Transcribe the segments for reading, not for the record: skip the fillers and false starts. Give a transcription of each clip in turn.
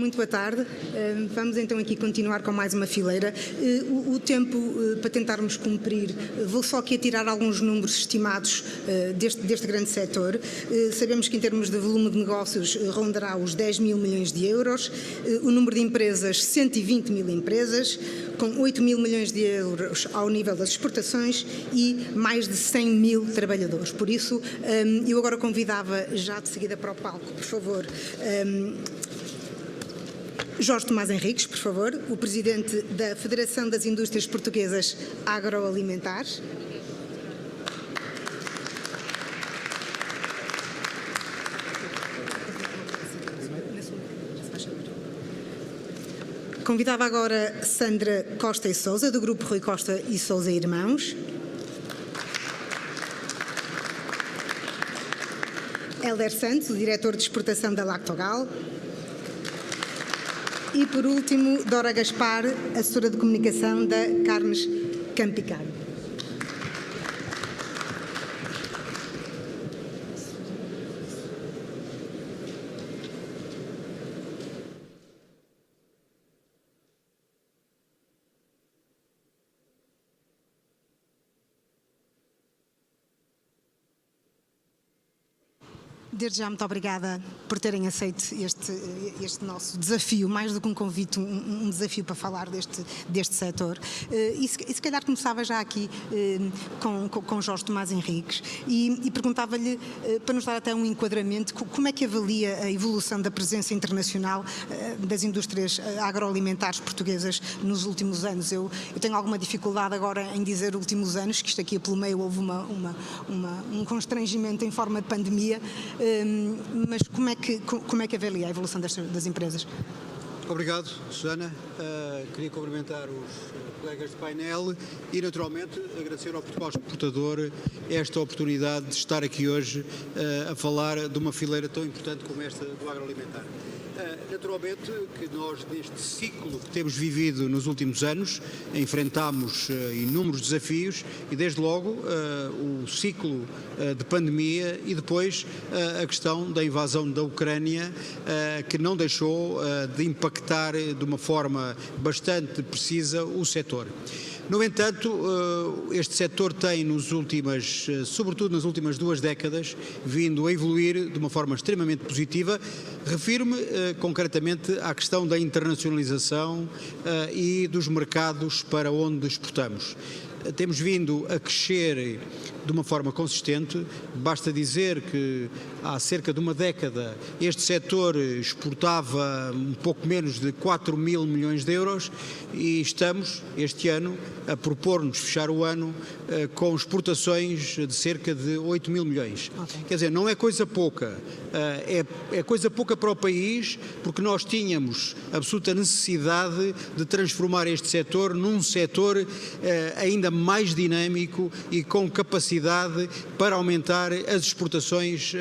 Muito boa tarde. Vamos então aqui continuar com mais uma fileira. O tempo para tentarmos cumprir, vou só aqui tirar alguns números estimados deste grande setor. Sabemos que em termos de volume de negócios rondará os 10 mil milhões de euros, o número de empresas 120 mil empresas, com 8 mil milhões de euros ao nível das exportações e mais de 100 mil trabalhadores. Por isso, eu agora convidava já de seguida para o palco, por favor, Jorge Tomás Henriques, por favor, o Presidente da Federação das Indústrias Portuguesas Agroalimentares. Convidava agora Sandra Costa e Sousa, do Grupo Rui Costa e Sousa Irmãos. Hélder Santos, o Diretor de Exportação da Lactogal. E, por último, Dora Gaspar, assessora de comunicação da Carnes Campicaro. Desde já, muito obrigada por terem aceito este nosso desafio, mais do que um convite, um desafio para falar deste setor. E se calhar começava já aqui com Jorge Tomás Henriques e perguntava-lhe, para nos dar até um enquadramento, como é que avalia a evolução da presença internacional das indústrias agroalimentares portuguesas nos últimos anos. Eu tenho alguma dificuldade agora em dizer últimos anos, que isto aqui pelo meio houve um constrangimento em forma de pandemia. Mas como é que avalia a evolução das empresas? Obrigado, Susana. Queria cumprimentar os colegas de painel e, naturalmente, agradecer ao Portugal Exportador esta oportunidade de estar aqui hoje a falar de uma fileira tão importante como esta do agroalimentar. Naturalmente que nós, neste ciclo que temos vivido nos últimos anos, enfrentámos inúmeros desafios e, desde logo, o ciclo de pandemia e depois a questão da invasão da Ucrânia, que não deixou de impactar de uma forma bastante precisa o setor. No entanto, este setor tem, sobretudo nas últimas 2 décadas, vindo a evoluir de uma forma extremamente positiva. Refiro-me concretamente à questão da internacionalização e dos mercados para onde exportamos. Temos vindo a crescer de uma forma consistente. Basta dizer que há cerca de uma década este setor exportava um pouco menos de 4 mil milhões de euros e estamos, este ano, a propor-nos fechar o ano com exportações de cerca de 8 mil milhões. Okay. Quer dizer, não é coisa pouca, é coisa pouca para o país, porque nós tínhamos absoluta necessidade de transformar este setor num setor ainda mais dinâmico e com capacidade para aumentar as exportações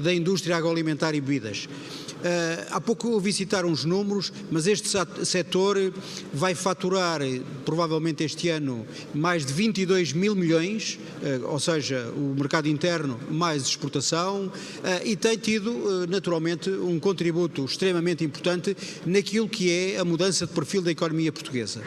da indústria agroalimentar e bebidas. Há pouco ouvi citar uns números, mas este setor vai faturar, provavelmente este ano, mais de 22 mil milhões, ou seja, o mercado interno mais exportação, e tem tido, naturalmente, um contributo extremamente importante naquilo que é a mudança de perfil da economia portuguesa.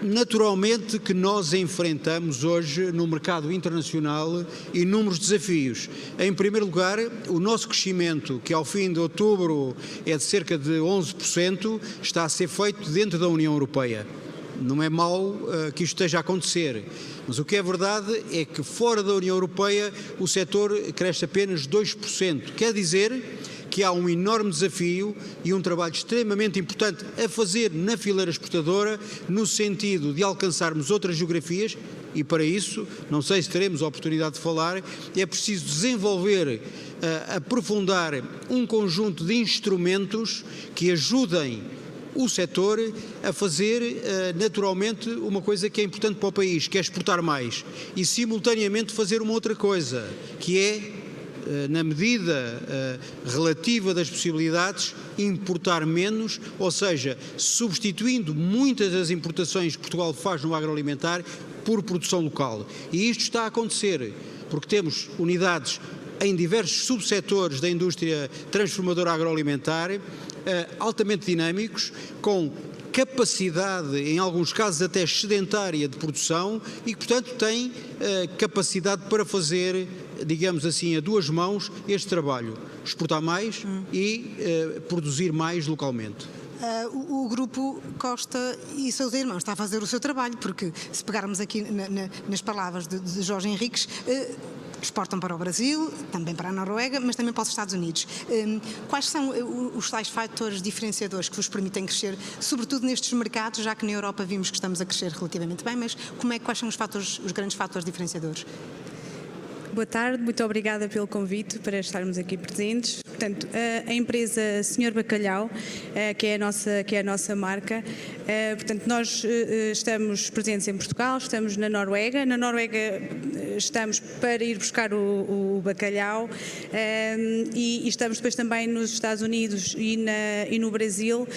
Naturalmente que nós enfrentamos hoje no mercado internacional inúmeros desafios. Em primeiro lugar, o nosso crescimento, que ao fim de outubro é de cerca de 11%, está a ser feito dentro da União Europeia. Não é mau que isto esteja a acontecer, mas o que é verdade é que fora da União Europeia o setor cresce apenas 2%. Quer dizer que há um enorme desafio e um trabalho extremamente importante a fazer na fileira exportadora, no sentido de alcançarmos outras geografias, e para isso, não sei se teremos a oportunidade de falar, é preciso desenvolver, aprofundar um conjunto de instrumentos que ajudem o setor a fazer naturalmente uma coisa que é importante para o país, que é exportar mais, e simultaneamente fazer uma outra coisa, que é, na medida relativa das possibilidades, importar menos, ou seja, substituindo muitas das importações que Portugal faz no agroalimentar por produção local. E isto está a acontecer, porque temos unidades em diversos subsetores da indústria transformadora agroalimentar, altamente dinâmicos, com capacidade, em alguns casos até sedentária, de produção e que, portanto, tem capacidade para fazer, digamos assim, a duas mãos este trabalho, exportar mais e produzir mais localmente. O Grupo Costa e seus irmãos está a fazer o seu trabalho, porque se pegarmos aqui nas palavras de Jorge Henriques, exportam para o Brasil, também para a Noruega, mas também para os Estados Unidos. Quais são os tais fatores diferenciadores que vos permitem crescer, sobretudo nestes mercados, já que na Europa vimos que estamos a crescer relativamente bem, mas quais são os grandes fatores diferenciadores? Boa tarde, muito obrigada pelo convite para estarmos aqui presentes. Portanto, a empresa Sr. Bacalhau, que é a nossa marca, portanto, nós estamos presentes em Portugal, estamos na Noruega. Na Noruega estamos para ir buscar o bacalhau e estamos depois também nos Estados Unidos e no Brasil,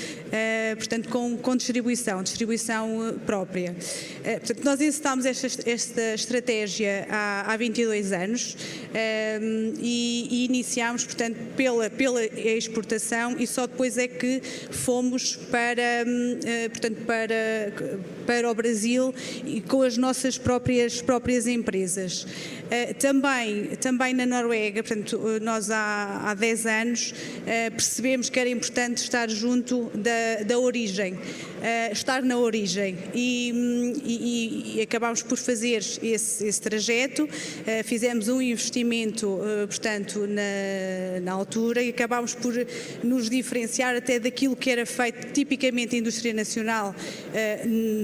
portanto, com distribuição própria. Portanto, nós executámos esta estratégia há 22 anos e iniciámos, portanto, pela exportação e só depois é que fomos para o Brasil e com as nossas próprias empresas. Também na Noruega, portanto, nós há 10 anos percebemos que era importante estar junto da origem, estar na origem e acabámos por fazer esse trajeto, fizemos um investimento, portanto, na altura e acabámos por nos diferenciar até daquilo que era feito tipicamente a indústria nacional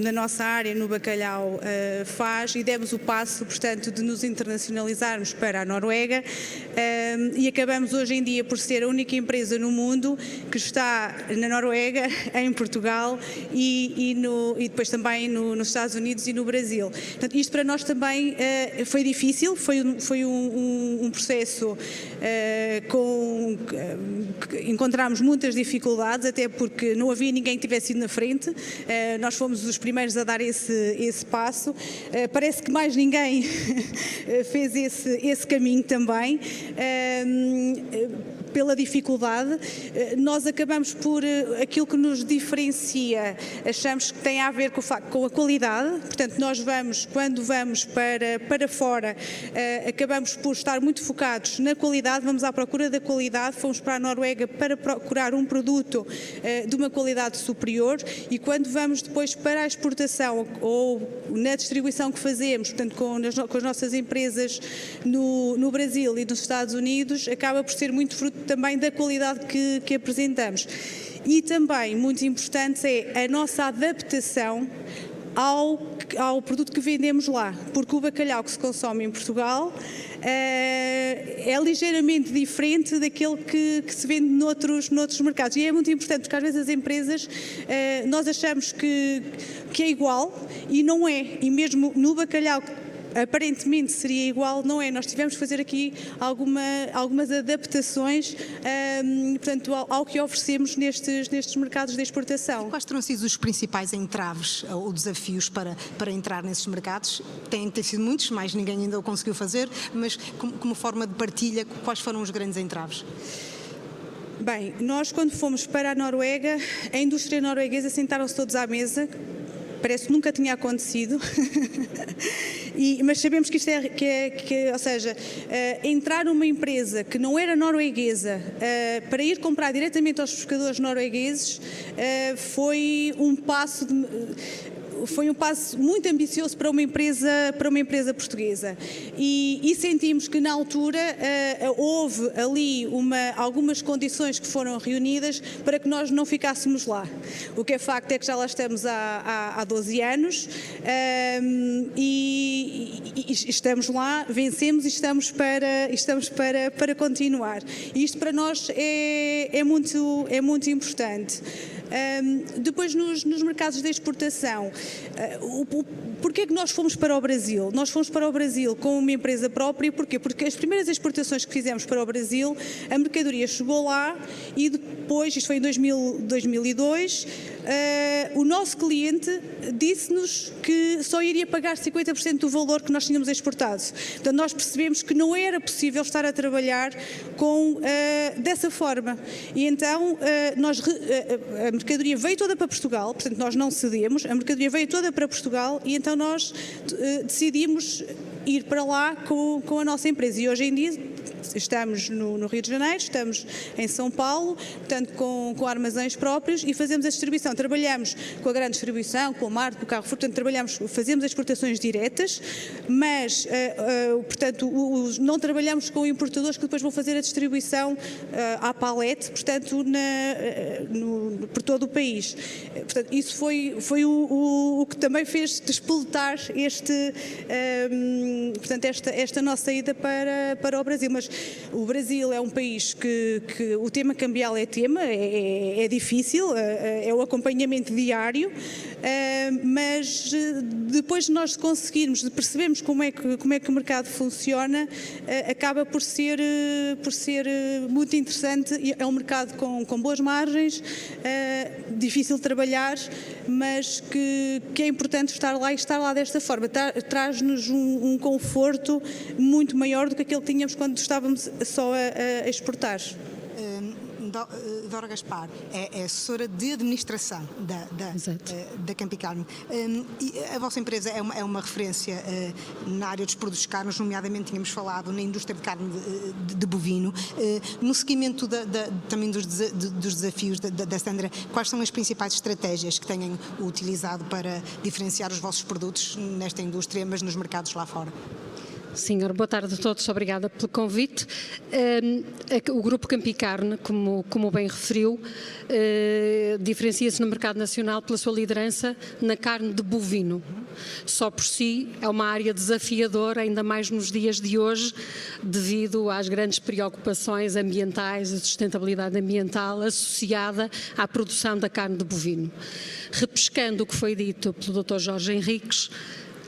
na nossa área, no bacalhau, faz e demos o passo, portanto, de nos internacionalizarmos para a Noruega e acabamos hoje em dia por ser a única empresa no mundo que está na Noruega, em Portugal e depois também nos Estados Unidos e no Brasil. Portanto, isto para nós também foi difícil, foi um processo encontramos muitas dificuldades, até porque não havia ninguém que tivesse ido na frente, nós fomos os primeiros a dar esse passo, parece que mais ninguém fez esse caminho também, pela dificuldade. Nós acabamos por, aquilo que nos diferencia, achamos que tem a ver com a qualidade, portanto nós quando vamos para fora, acabamos por estar muito focados na qualidade, vamos à procura da qualidade, fomos para a Noruega para procurar um produto de uma qualidade superior e quando vamos depois para a exportação ou na distribuição que fazemos, portanto com as nossas empresas no Brasil e nos Estados Unidos, acaba por ser muito fruto também da qualidade que apresentamos. E também, muito importante, é a nossa adaptação ao produto que vendemos lá, porque o bacalhau que se consome em Portugal é ligeiramente diferente daquele que se vende noutros mercados. E é muito importante, porque às vezes as empresas, nós achamos que é igual e não é. E mesmo no bacalhau aparentemente seria igual, não é? Nós tivemos que fazer aqui algumas adaptações, portanto, ao que oferecemos nestes mercados de exportação. E quais terão sido os principais entraves ou desafios para entrar nesses mercados? Têm sido muitos, mais ninguém ainda o conseguiu fazer, mas como forma de partilha, quais foram os grandes entraves? Bem, nós quando fomos para a Noruega, a indústria norueguesa sentaram-se todos à mesa, parece que nunca tinha acontecido, mas sabemos que isto ou seja, entrar numa empresa que não era norueguesa para ir comprar diretamente aos pescadores noruegueses foi um passo muito ambicioso para uma empresa portuguesa e sentimos que na altura houve ali algumas condições que foram reunidas para que nós não ficássemos lá. O que é facto é que já lá estamos há 12 anos e estamos lá, vencemos e estamos para continuar. E isto para nós é muito importante. Depois nos mercados de exportação, Porquê que nós fomos para o Brasil? Nós fomos para o Brasil com uma empresa própria, porquê? Porque as primeiras exportações que fizemos para o Brasil, a mercadoria chegou lá e depois, isto foi em 2002, o nosso cliente disse-nos que só iria pagar 50% do valor que nós tínhamos exportado. Então nós percebemos que não era possível estar a trabalhar dessa forma. E então a mercadoria veio toda para Portugal, portanto nós não cedemos, a mercadoria veio toda para Portugal e então nós decidimos ir para lá com a nossa empresa. E hoje em dia estamos no Rio de Janeiro, estamos em São Paulo, portanto com armazéns próprios e fazemos a distribuição. Trabalhamos com a grande distribuição, com o Marte, com o Carrefour, portanto fazemos exportações diretas, mas portanto não trabalhamos com importadores que depois vão fazer a distribuição à palete, portanto por todo o país. Portanto, isso foi o que também fez despoletar esta nossa ida para o Brasil. Mas o Brasil é um país que o tema cambial é difícil, é o acompanhamento diário, mas depois de nós conseguirmos, de percebermos como é que o mercado funciona, acaba por ser muito interessante. É um mercado com boas margens, difícil de trabalhar, mas que é importante estar lá e estar lá desta forma. Traz-nos um conforto muito maior do que aquele que tínhamos quando estávamos só a exportar. Dora Gaspar é assessora de administração da Campicarne. A vossa empresa é uma referência na área dos produtos carnes, nomeadamente tínhamos falado na indústria de carne de bovino. No seguimento também dos desafios da Sandra, quais são as principais estratégias que têm utilizado para diferenciar os vossos produtos nesta indústria, mas nos mercados lá fora? Senhor, boa tarde a todos, obrigada pelo convite. O Grupo Campicarne, como bem referiu, diferencia-se no mercado nacional pela sua liderança na carne de bovino. Só por si é uma área desafiadora, ainda mais nos dias de hoje, devido às grandes preocupações ambientais e sustentabilidade ambiental associada à produção da carne de bovino. Repescando o que foi dito pelo Dr. Jorge Henriques,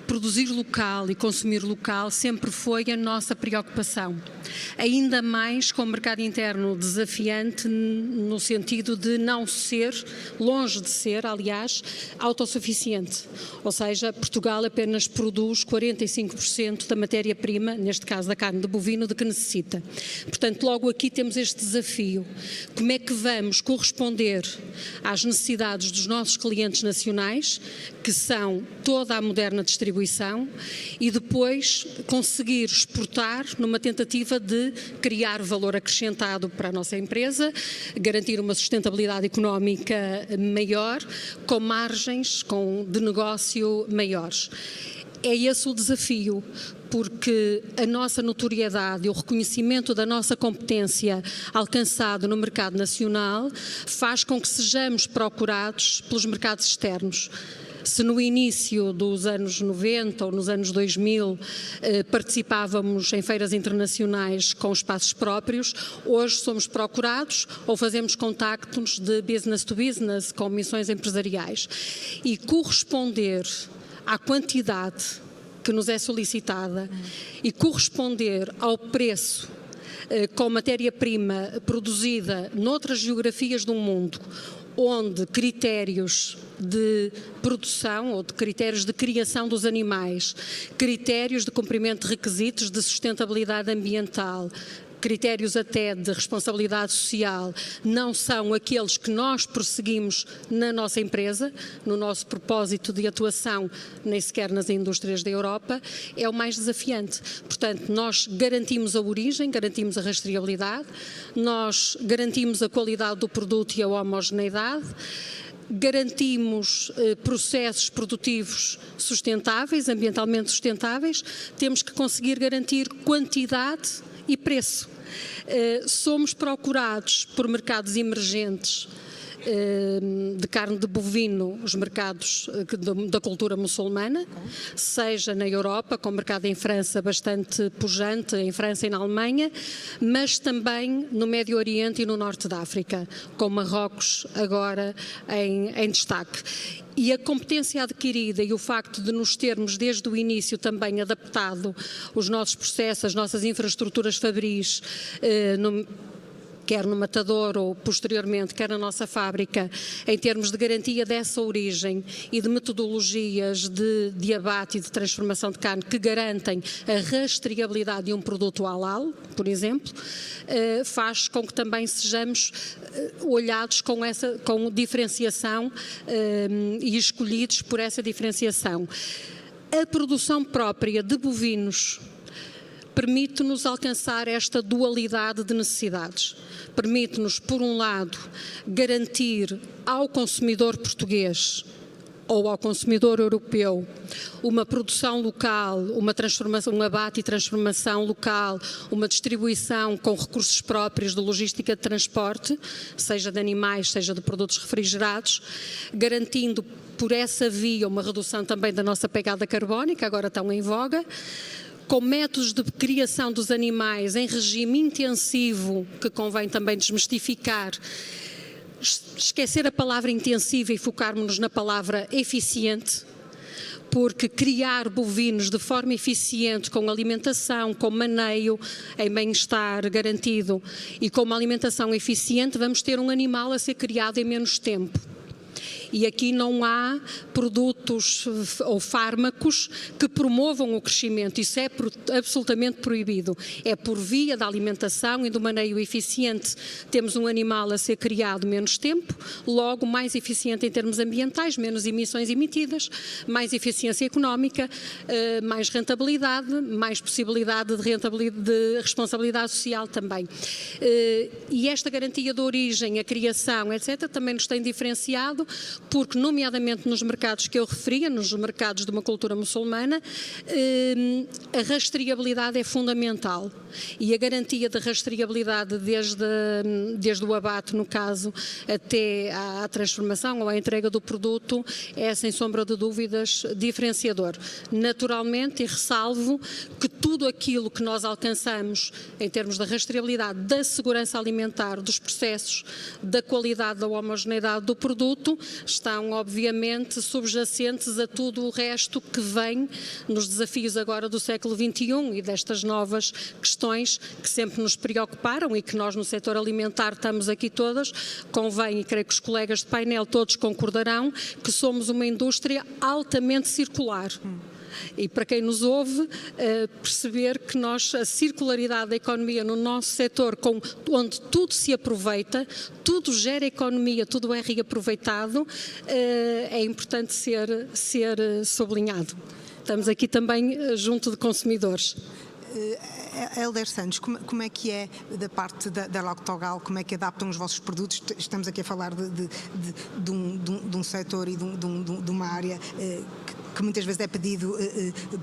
produzir local e consumir local sempre foi a nossa preocupação. Ainda mais com o mercado interno desafiante no sentido de não ser, longe de ser, aliás, autossuficiente. Ou seja, Portugal apenas produz 45% da matéria-prima, neste caso da carne de bovino, de que necessita. Portanto, logo aqui temos este desafio. Como é que vamos corresponder às necessidades dos nossos clientes nacionais, que são toda a moderna distribuição, e depois conseguir exportar numa tentativa de criar valor acrescentado para a nossa empresa, garantir uma sustentabilidade económica maior, com margens de negócio maiores. É esse o desafio, porque a nossa notoriedade e o reconhecimento da nossa competência alcançado no mercado nacional faz com que sejamos procurados pelos mercados externos. Se no início dos anos 90 ou nos anos 2000 participávamos em feiras internacionais com espaços próprios, hoje somos procurados ou fazemos contactos de business to business com missões empresariais. E corresponder à quantidade que nos é solicitada e corresponder ao preço com matéria-prima produzida noutras geografias do mundo, onde critérios de produção ou de critérios de criação dos animais, critérios de cumprimento de requisitos de sustentabilidade ambiental, critérios até de responsabilidade social, não são aqueles que nós prosseguimos na nossa empresa, no nosso propósito de atuação, nem sequer nas indústrias da Europa, é o mais desafiante. Portanto, nós garantimos a origem, garantimos a rastreabilidade, nós garantimos a qualidade do produto e a homogeneidade, garantimos processos produtivos sustentáveis, ambientalmente sustentáveis, temos que conseguir garantir quantidade e preço. Somos procurados por mercados emergentes de carne de bovino, os mercados da cultura muçulmana, seja na Europa, com o mercado em França bastante pujante, em França e na Alemanha, mas também no Médio Oriente e no Norte da África, com Marrocos agora em destaque. E a competência adquirida e o facto de nos termos desde o início também adaptado os nossos processos, as nossas infraestruturas fabris, quer no matador ou posteriormente, quer na nossa fábrica, em termos de garantia dessa origem e de metodologias de abate e de transformação de carne que garantem a rastreabilidade de um produto halal, por exemplo, faz com que também sejamos olhados com diferenciação e escolhidos por essa diferenciação. A produção própria de bovinos permite-nos alcançar esta dualidade de necessidades. Permite-nos, por um lado, garantir ao consumidor português ou ao consumidor europeu uma produção local, uma transformação, um abate e transformação local, uma distribuição com recursos próprios de logística de transporte, seja de animais, seja de produtos refrigerados, garantindo por essa via uma redução também da nossa pegada carbónica, agora tão em voga, com métodos de criação dos animais em regime intensivo, que convém também desmistificar, esquecer a palavra intensiva e focarmos-nos na palavra eficiente, porque criar bovinos de forma eficiente, com alimentação, com maneio, em bem-estar garantido e com uma alimentação eficiente, vamos ter um animal a ser criado em menos tempo. E aqui não há produtos ou fármacos que promovam o crescimento, isso é absolutamente proibido. É por via da alimentação e do maneio eficiente. Temos um animal a ser criado menos tempo, logo mais eficiente em termos ambientais, menos emissões emitidas, mais eficiência económica, mais rentabilidade, mais possibilidade de responsabilidade social também. E esta garantia de origem, a criação, etc., também nos tem diferenciado, porque, nomeadamente nos mercados que eu referia, nos mercados de uma cultura muçulmana, a rastreabilidade é fundamental. E a garantia da rastreabilidade desde o abate, no caso, até à transformação ou à entrega do produto, é, sem sombra de dúvidas, diferenciador. Naturalmente, e ressalvo que tudo aquilo que nós alcançamos em termos da rastreabilidade, da segurança alimentar, dos processos, da qualidade, da homogeneidade do produto, estão obviamente subjacentes a tudo o resto que vem nos desafios agora do século XXI e destas novas questões que sempre nos preocuparam e que nós no setor alimentar estamos aqui todas. Convém, e creio que os colegas de painel todos concordarão, que somos uma indústria altamente circular. E para quem nos ouve, perceber que a circularidade da economia no nosso setor, onde tudo se aproveita, tudo gera economia, tudo é reaproveitado, é importante ser sublinhado. Estamos aqui também junto de consumidores. Hélder Santos, como é que é da parte da Lactogal, como é que adaptam os vossos produtos? Estamos aqui a falar de um setor e de uma área que muitas vezes é pedido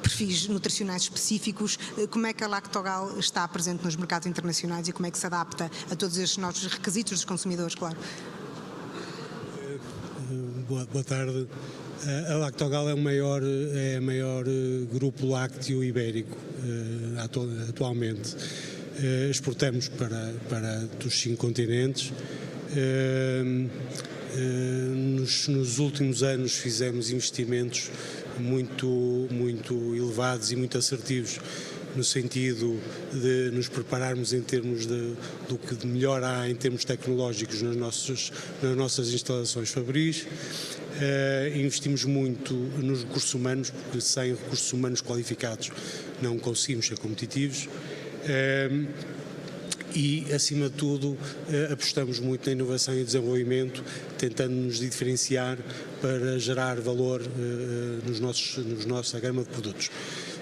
perfis nutricionais específicos. Como é que a Lactogal está presente nos mercados internacionais e como é que se adapta a todos estes novos requisitos dos consumidores, claro? Boa tarde. A Lactogal é o maior grupo lácteo ibérico atualmente. Exportamos para os 5 continentes. Nos últimos anos fizemos investimentos muito elevados e muito assertivos no sentido de nos prepararmos em termos do que de melhor há em termos tecnológicos nas nossas instalações fabris. Investimos muito nos recursos humanos, porque sem recursos humanos qualificados não conseguimos ser competitivos. E, acima de tudo, apostamos muito na inovação e desenvolvimento, tentando nos diferenciar para gerar valor nos nossa gama de produtos.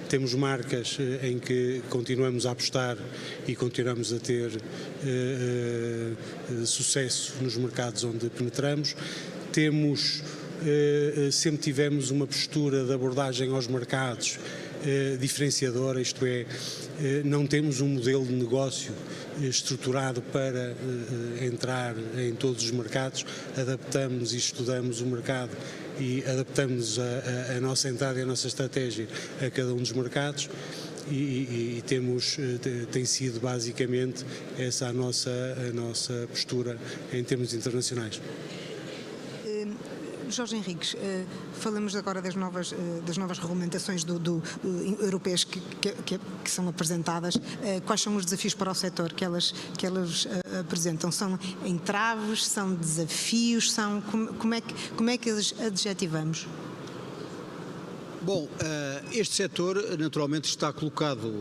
Temos marcas em que continuamos a apostar e continuamos a ter sucesso nos mercados onde penetramos. Sempre tivemos uma postura de abordagem aos mercados diferenciadora, isto é, não temos um modelo de negócio estruturado para entrar em todos os mercados, adaptamos e estudamos o mercado e adaptamos a nossa entrada e a nossa estratégia a cada um dos mercados. E tem sido basicamente essa a nossa postura em termos internacionais. Jorge Henriques, falamos agora das novas regulamentações europeias que são apresentadas. Quais são os desafios para o setor que elas apresentam? São entraves, são desafios, como é que as adjetivamos? Bom, este setor naturalmente está colocado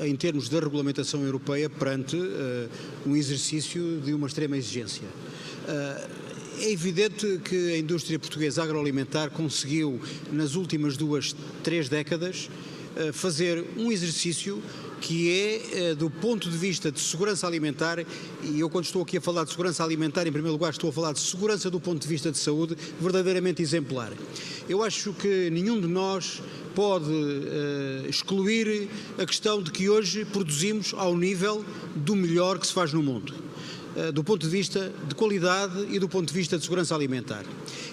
em termos da regulamentação europeia perante um exercício de uma extrema exigência. É evidente que a indústria portuguesa agroalimentar conseguiu, nas últimas 2-3 décadas, fazer um exercício que é, do ponto de vista de segurança alimentar, e eu quando estou aqui a falar de segurança alimentar, em primeiro lugar estou a falar de segurança do ponto de vista de saúde, verdadeiramente exemplar. Eu acho que nenhum de nós pode excluir a questão de que hoje produzimos ao nível do melhor que se faz no mundo, do ponto de vista de qualidade e do ponto de vista de segurança alimentar.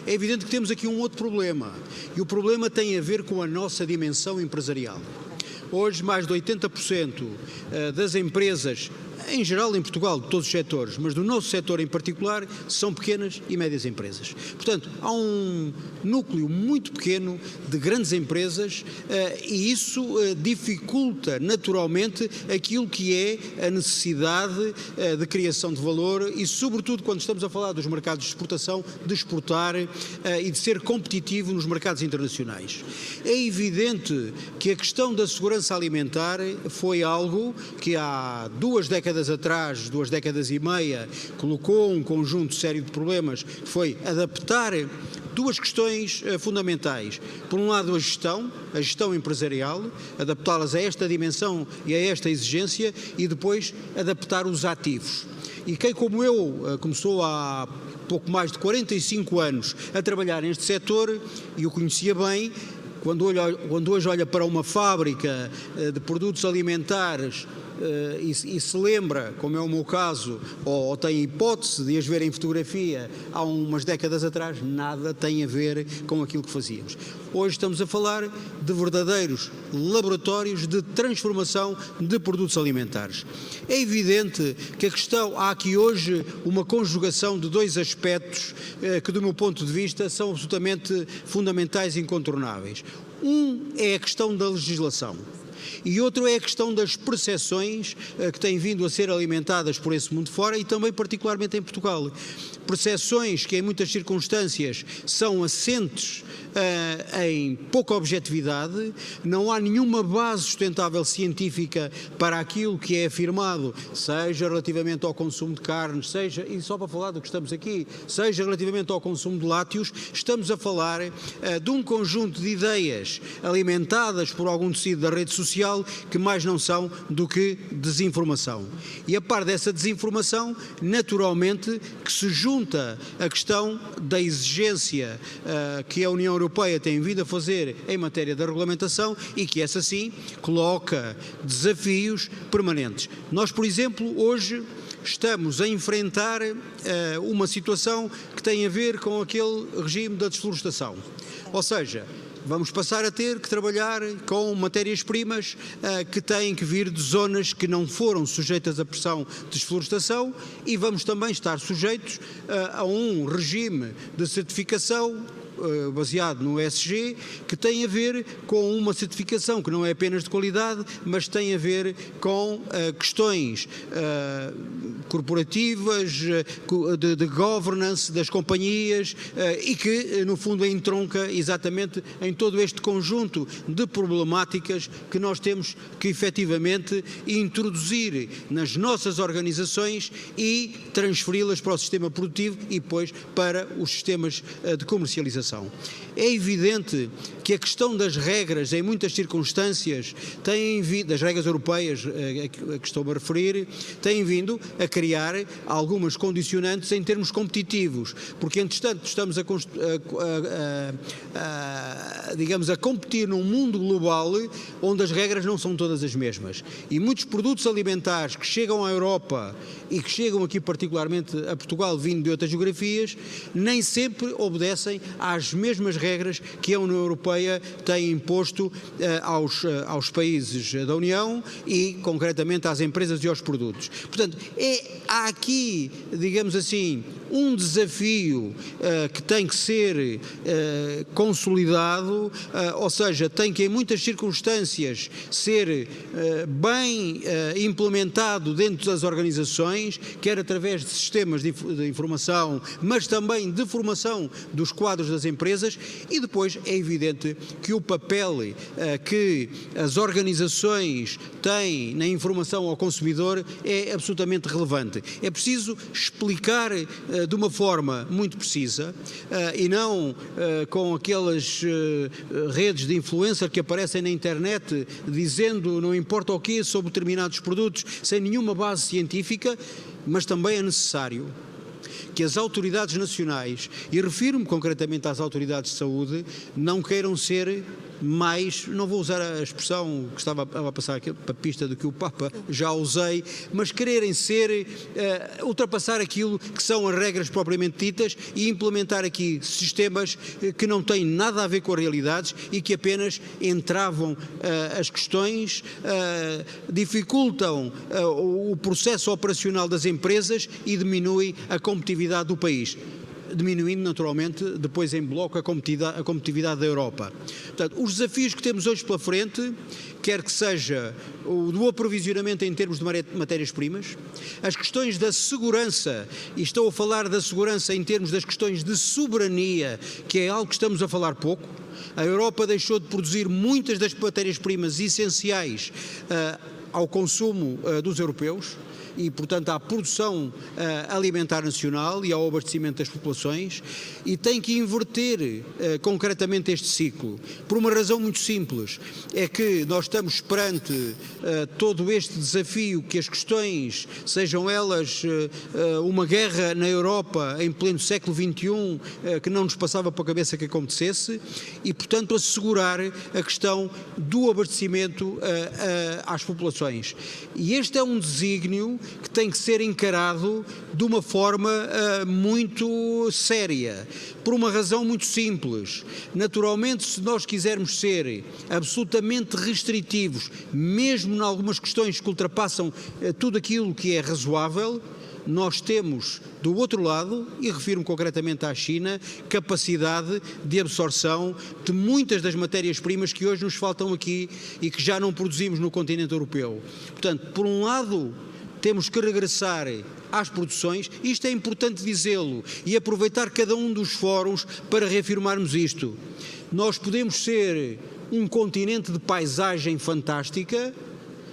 É evidente que temos aqui um outro problema, e o problema tem a ver com a nossa dimensão empresarial. Hoje, mais de 80% das empresas, em geral em Portugal, de todos os setores, mas do nosso setor em particular, são pequenas e médias empresas. Portanto, há um núcleo muito pequeno de grandes empresas e isso dificulta naturalmente aquilo que é a necessidade de criação de valor e, sobretudo, quando estamos a falar dos mercados de exportação, de exportar e de ser competitivo nos mercados internacionais. É evidente que a questão da segurança alimentar foi algo que há 2 décadas atrás, 2 décadas e meia, colocou um conjunto sério de problemas, que foi adaptar 2 questões fundamentais. Por um lado, a gestão empresarial, adaptá-las a esta dimensão e a esta exigência, e depois adaptar os ativos. E quem, como eu, começou há pouco mais de 45 anos a trabalhar neste setor, e o conhecia bem, quando hoje olha para uma fábrica de produtos alimentares e se lembra, como é o meu caso, ou tem hipótese de as ver em fotografia há umas décadas atrás, nada tem a ver com aquilo que fazíamos. Hoje estamos a falar de verdadeiros laboratórios de transformação de produtos alimentares. É evidente que há aqui hoje uma conjugação de 2 aspectos que, do meu ponto de vista, são absolutamente fundamentais e incontornáveis. Um é a questão da legislação. E outro é a questão das percepções que têm vindo a ser alimentadas por esse mundo fora e também particularmente em Portugal. Percepções que em muitas circunstâncias são assentes em pouca objetividade, não há nenhuma base sustentável científica para aquilo que é afirmado, seja relativamente ao consumo de carnes, seja, e só para falar do que estamos aqui, seja relativamente ao consumo de lácteos, estamos a falar de um conjunto de ideias alimentadas por algum tecido da rede social que mais não são do que desinformação. E a par dessa desinformação, naturalmente, que se junta a questão da exigência que a União Europeia tem vindo a fazer em matéria da regulamentação e que essa sim coloca desafios permanentes. Nós, por exemplo, hoje estamos a enfrentar uma situação que tem a ver com aquele regime da desflorestação. Ou seja, vamos passar a ter que trabalhar com matérias-primas que têm que vir de zonas que não foram sujeitas à pressão de desflorestação e vamos também estar sujeitos a um regime de certificação baseado no ESG, que tem a ver com uma certificação que não é apenas de qualidade, mas tem a ver com questões corporativas, de governance das companhias e que, no fundo, entronca exatamente em todo este conjunto de problemáticas que nós temos que, efetivamente, introduzir nas nossas organizações e transferi-las para o sistema produtivo e depois para os sistemas de comercialização. atenção. É evidente que a questão das regras, em muitas circunstâncias, das regras europeias a que estou a referir, têm vindo a criar algumas condicionantes em termos competitivos, porque, entretanto, estamos digamos, a competir num mundo global onde as regras não são todas as mesmas. E muitos produtos alimentares que chegam à Europa e que chegam aqui particularmente a Portugal, vindo de outras geografias, nem sempre obedecem às mesmas regras que a União Europeia tem imposto aos países da União e, concretamente, às empresas e aos produtos. Portanto, há aqui, digamos assim, um desafio que tem que ser consolidado, ou seja, tem que, em muitas circunstâncias, ser bem implementado dentro das organizações, quer através de sistemas de informação, mas também de formação dos quadros das empresas, e depois é evidente que o papel que as organizações têm na informação ao consumidor é absolutamente relevante. É preciso explicar de uma forma muito precisa e não com aquelas redes de influencer que aparecem na internet dizendo não importa o quê sobre determinados produtos sem nenhuma base científica, mas também é necessário que as autoridades nacionais, e refiro-me concretamente às autoridades de saúde, não queiram ser mais, não vou usar a expressão que estava a passar aqui, papista do que o Papa já usei, mas quererem ser, ultrapassar aquilo que são as regras propriamente ditas e implementar aqui sistemas que não têm nada a ver com as realidades e que apenas entravam as questões, dificultam o processo operacional das empresas e diminuem a competitividade do país, diminuindo naturalmente depois em bloco a competitividade da Europa. Portanto, os desafios que temos hoje pela frente, quer que seja o do aprovisionamento em termos de matérias-primas, as questões da segurança, e estou a falar da segurança em termos das questões de soberania, que é algo que estamos a falar pouco. A Europa deixou de produzir muitas das matérias-primas essenciais ao consumo dos europeus, e, portanto, à produção alimentar nacional e ao abastecimento das populações, e tem que inverter concretamente este ciclo, por uma razão muito simples, é que nós estamos perante todo este desafio que as questões, sejam elas uma guerra na Europa em pleno século XXI, que não nos passava pela cabeça que acontecesse, e, portanto, assegurar a questão do abastecimento às populações. E este é um desígnio que tem que ser encarado de uma forma muito séria, por uma razão muito simples. Naturalmente, se nós quisermos ser absolutamente restritivos, mesmo em algumas questões que ultrapassam tudo aquilo que é razoável, nós temos, do outro lado, e refiro-me concretamente à China, capacidade de absorção de muitas das matérias-primas que hoje nos faltam aqui e que já não produzimos no continente europeu. Portanto, por um lado, temos que regressar às produções, isto é importante dizê-lo, e aproveitar cada um dos fóruns para reafirmarmos isto. Nós podemos ser um continente de paisagem fantástica,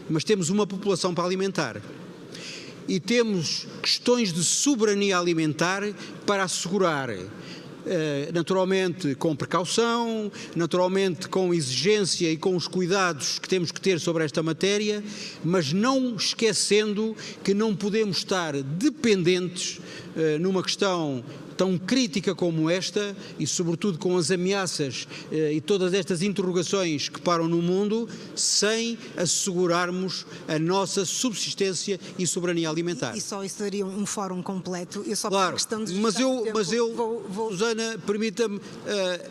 mas temos uma população para alimentar. E temos questões de soberania alimentar para assegurar, naturalmente com precaução, naturalmente com exigência e com os cuidados que temos que ter sobre esta matéria, mas não esquecendo que não podemos estar dependentes numa questão tão crítica como esta, e sobretudo com as ameaças e todas estas interrogações que param no mundo, sem assegurarmos a nossa subsistência e soberania alimentar. E só isso daria um fórum completo. Eu só claro, questão de mas eu Susana, permita-me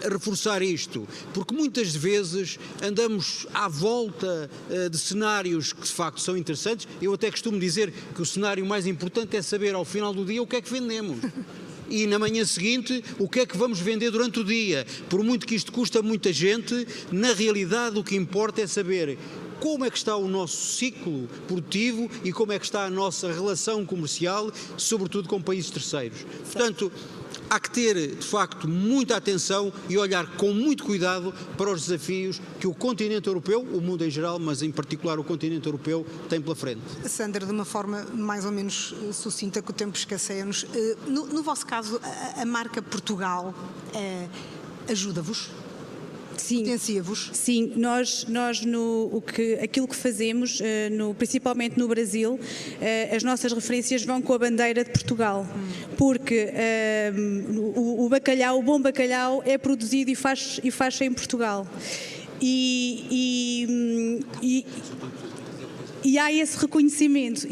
reforçar isto, porque muitas vezes andamos à volta de cenários que de facto são interessantes. Eu até costumo dizer que o cenário mais importante é saber ao final do dia o que é que vendemos. E na manhã seguinte, o que é que vamos vender durante o dia? Por muito que isto custa muita gente, na realidade o que importa é saber como é que está o nosso ciclo produtivo e como é que está a nossa relação comercial, sobretudo com países terceiros. Portanto, há que ter, de facto, muita atenção e olhar com muito cuidado para os desafios que o continente europeu, o mundo em geral, mas em particular o continente europeu, tem pela frente. Sandra, de uma forma mais ou menos sucinta, que o tempo escasseia-nos, no vosso caso, a marca Portugal ajuda-vos? Sim. Potencia-vos? Sim, aquilo que fazemos, principalmente no Brasil, as nossas referências vão com a bandeira de Portugal, porque o bom bacalhau é produzido e faz em Portugal. E há esse reconhecimento,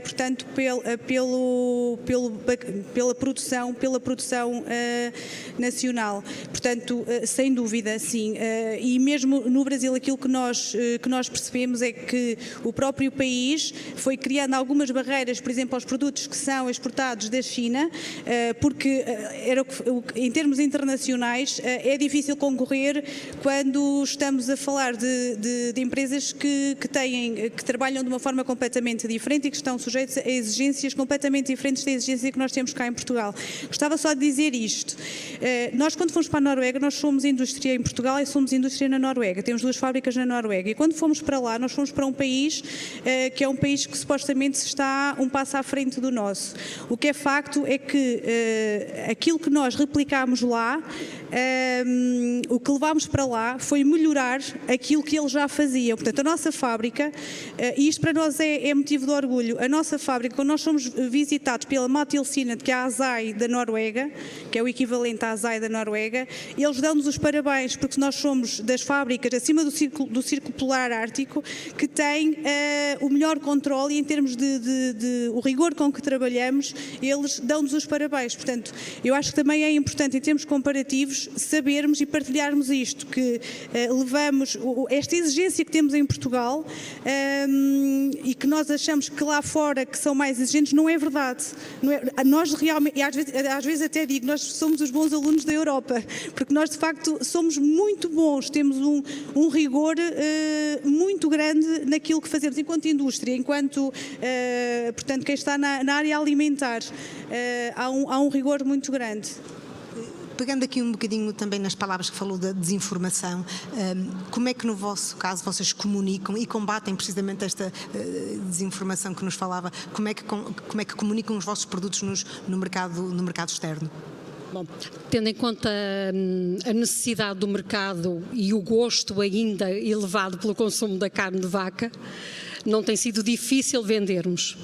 portanto, pela produção nacional. Portanto, sem dúvida, sim. E mesmo no Brasil, aquilo que nós percebemos é que o próprio país foi criando algumas barreiras, por exemplo, aos produtos que são exportados da China, porque em termos internacionais é difícil concorrer quando estamos a falar de empresas que trabalham de uma forma completamente diferente e que estão sujeitos a exigências completamente diferentes da exigência que nós temos cá em Portugal. Gostava só de dizer isto. Nós, quando fomos para a Noruega, nós somos indústria em Portugal e somos indústria na Noruega. Temos 2 fábricas na Noruega. E quando fomos para lá, nós fomos para um país que é um país que supostamente está um passo à frente do nosso. O que é facto é que aquilo que nós replicámos lá, o que levámos para lá foi melhorar aquilo que eles já faziam. Portanto, a nossa fábrica, e isto para nós é motivo de orgulho, a nossa fábrica, quando nós somos visitados pela Matilsynet, que é a ASAI da Noruega, que é o equivalente à ASAI da Noruega, eles dão-nos os parabéns, porque nós somos das fábricas acima do Círculo Polar Ártico que tem o melhor controle, e em termos de o rigor com que trabalhamos, eles dão-nos os parabéns. Portanto, eu acho que também é importante, em termos comparativos, sabermos e partilharmos isto, que levamos esta exigência que temos em Portugal e que nós achamos que lá fora que são mais exigentes, não é verdade. Nós realmente, e às vezes até digo, nós somos os bons alunos da Europa, porque nós de facto somos muito bons, temos um rigor muito grande naquilo que fazemos enquanto indústria, portanto, quem está na área alimentar, há um rigor muito grande. Pegando aqui um bocadinho também nas palavras que falou da desinformação, como é que no vosso caso vocês comunicam e combatem precisamente esta desinformação que nos falava? Como é que comunicam os vossos produtos no mercado externo? Bom, tendo em conta a necessidade do mercado e o gosto ainda elevado pelo consumo da carne de vaca, não tem sido difícil vendermos,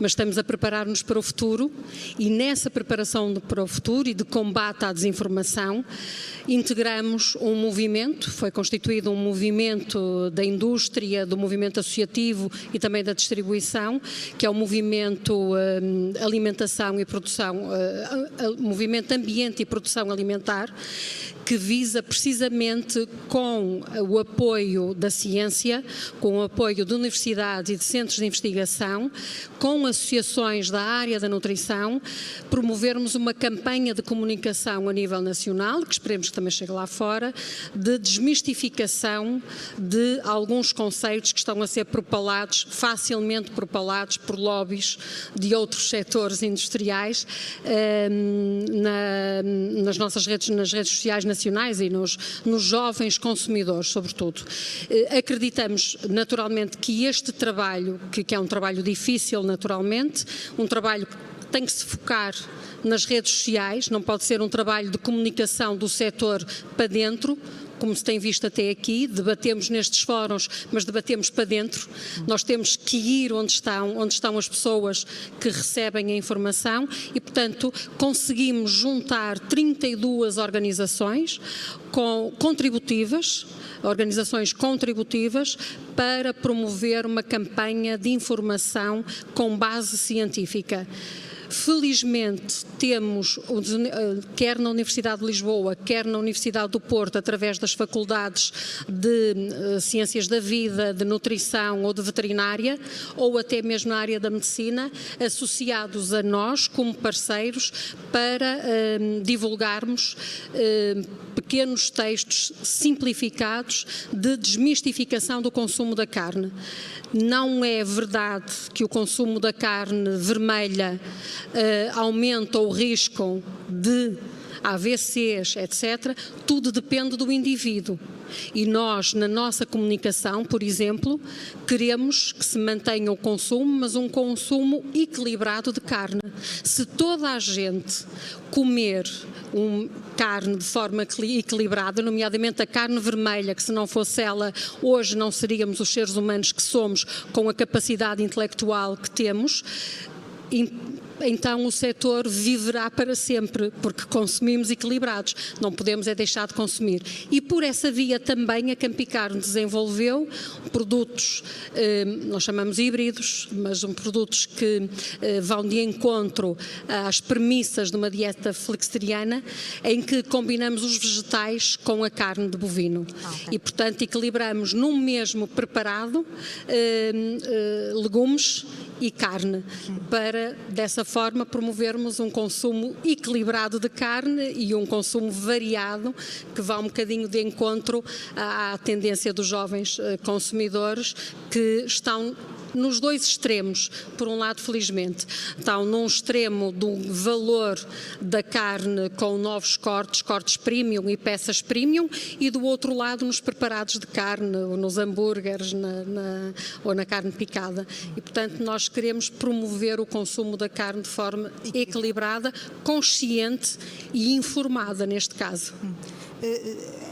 mas estamos a preparar-nos para o futuro, e nessa preparação para o futuro e de combate à desinformação, integramos um movimento, foi constituído um movimento da indústria, do movimento associativo e também da distribuição, que é o movimento alimentação e produção, movimento ambiente e produção alimentar, que visa precisamente, com o apoio da ciência, com o apoio de universidades e de centros de investigação, com associações da área da nutrição, promovermos uma campanha de comunicação a nível nacional, que esperemos que também chegue lá fora, de desmistificação de alguns conceitos que estão a ser facilmente propalados por lobbies de outros setores industriais nas nossas redes, nas redes sociais nacionais e nos jovens consumidores, sobretudo. Acreditamos naturalmente que este trabalho, que é um trabalho difícil naturalmente, um trabalho que tem que se focar nas redes sociais, não pode ser um trabalho de comunicação do setor para dentro, como se tem visto até aqui. Debatemos nestes fóruns, mas debatemos para dentro. Nós temos que ir onde estão as pessoas que recebem a informação e, portanto, conseguimos juntar 32 organizações organizações contributivas para promover uma campanha de informação com base científica. Felizmente temos, quer na Universidade de Lisboa, quer na Universidade do Porto, através das faculdades de Ciências da Vida, de Nutrição ou de Veterinária, ou até mesmo na área da Medicina, associados a nós como parceiros para divulgarmos pequenos textos simplificados de desmistificação do consumo da carne. Não é verdade que o consumo da carne vermelha aumenta o risco de AVCs, etc. Tudo depende do indivíduo. E nós, na nossa comunicação, por exemplo, queremos que se mantenha o consumo, mas um consumo equilibrado de carne. Se toda a gente comer carne de forma equilibrada, nomeadamente a carne vermelha, que se não fosse ela, hoje não seríamos os seres humanos que somos, com a capacidade intelectual que temos, então o setor viverá para sempre, porque consumimos equilibrados, não podemos é deixar de consumir. E por essa via também a Campicarne desenvolveu produtos, nós chamamos híbridos, mas são produtos que vão de encontro às premissas de uma dieta flexitariana, em que combinamos os vegetais com a carne de bovino. E, portanto, equilibramos num mesmo preparado legumes e carne, para dessa forma promovermos um consumo equilibrado de carne e um consumo variado, que vá um bocadinho de encontro à tendência dos jovens consumidores, que estão nos dois extremos. Por um lado, felizmente, estão num extremo do valor da carne com novos cortes premium e peças premium, e do outro lado nos preparados de carne, ou nos hambúrgueres ou na carne picada. E, portanto, nós queremos promover o consumo da carne de forma equilibrada, consciente e informada, neste caso.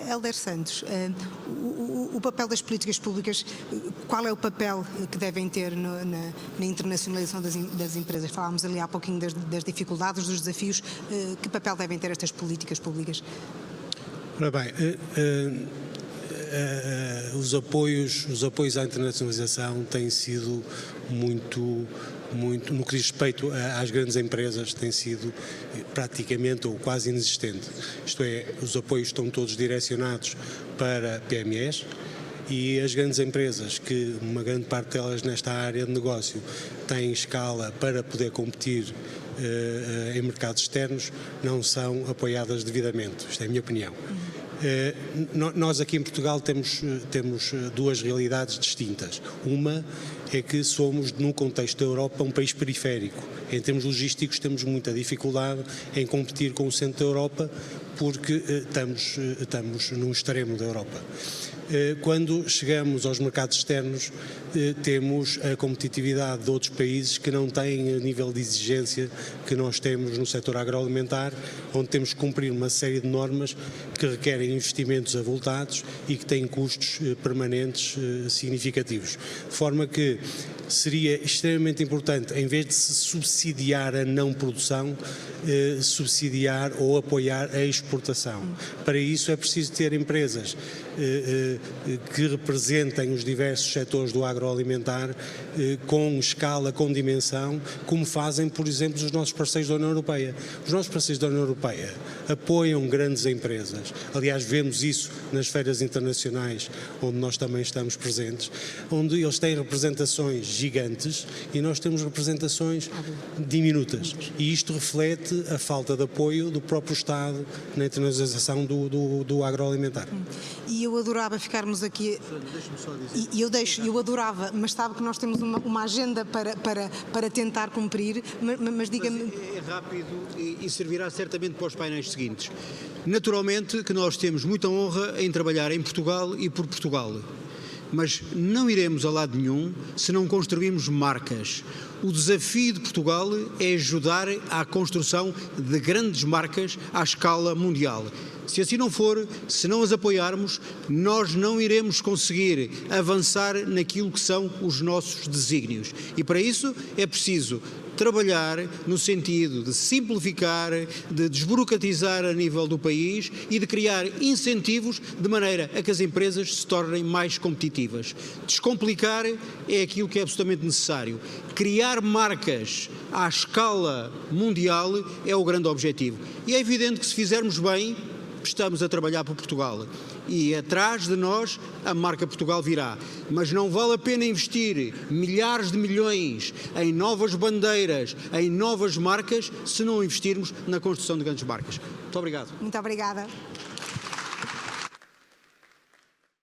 Hélder Santos, o papel das políticas públicas, qual é o papel que devem ter na internacionalização das empresas? Falámos ali há pouquinho das dificuldades, dos desafios. Que papel devem ter estas políticas públicas? Ora bem, os apoios à internacionalização têm sido muito, no que diz respeito às grandes empresas, tem sido praticamente ou quase inexistente. Isto é, os apoios estão todos direcionados para PMEs, e as grandes empresas, que uma grande parte delas nesta área de negócio têm escala para poder competir em mercados externos, não são apoiadas devidamente. Isto é a minha opinião. Nós aqui em Portugal temos duas realidades distintas. Uma é que somos, no contexto da Europa, um país periférico. Em termos logísticos temos muita dificuldade em competir com o centro da Europa, porque estamos num extremo da Europa. Quando chegamos aos mercados externos, temos a competitividade de outros países que não têm o nível de exigência que nós temos no setor agroalimentar, onde temos que cumprir uma série de normas que requerem investimentos avultados e que têm custos permanentes significativos. De forma que seria extremamente importante, em vez de se subsidiar a não produção, subsidiar ou apoiar a exportação. Para isso é preciso ter empresas que representem os diversos setores do agroalimentar com escala, com dimensão, como fazem, por exemplo, os nossos parceiros da União Europeia. Os nossos parceiros da União Europeia apoiam grandes empresas. Aliás, vemos isso nas feiras internacionais, onde nós também estamos presentes, onde eles têm representações gigantes e nós temos representações diminutas. E isto reflete a falta de apoio do próprio Estado na internacionalização do agroalimentar. E eu adorava ficarmos aqui. Eu adorava, mas sabe que nós temos uma agenda para tentar cumprir, mas diga-me. É rápido e servirá certamente para os painéis seguintes. Naturalmente que nós temos muita honra em trabalhar em Portugal e por Portugal, mas não iremos a lado nenhum se não construirmos marcas. O desafio de Portugal é ajudar à construção de grandes marcas à escala mundial. Se assim não for, se não as apoiarmos, nós não iremos conseguir avançar naquilo que são os nossos desígnios. E para isso é preciso trabalhar no sentido de simplificar, de desburocratizar a nível do país e de criar incentivos de maneira a que as empresas se tornem mais competitivas. Descomplicar é aquilo que é absolutamente necessário. Criar marcas à escala mundial é o grande objetivo. E é evidente que se fizermos bem, estamos a trabalhar para Portugal e atrás de nós a marca Portugal virá, mas não vale a pena investir milhares de milhões em novas bandeiras, em novas marcas, se não investirmos na construção de grandes marcas. Muito obrigado. Muito obrigada.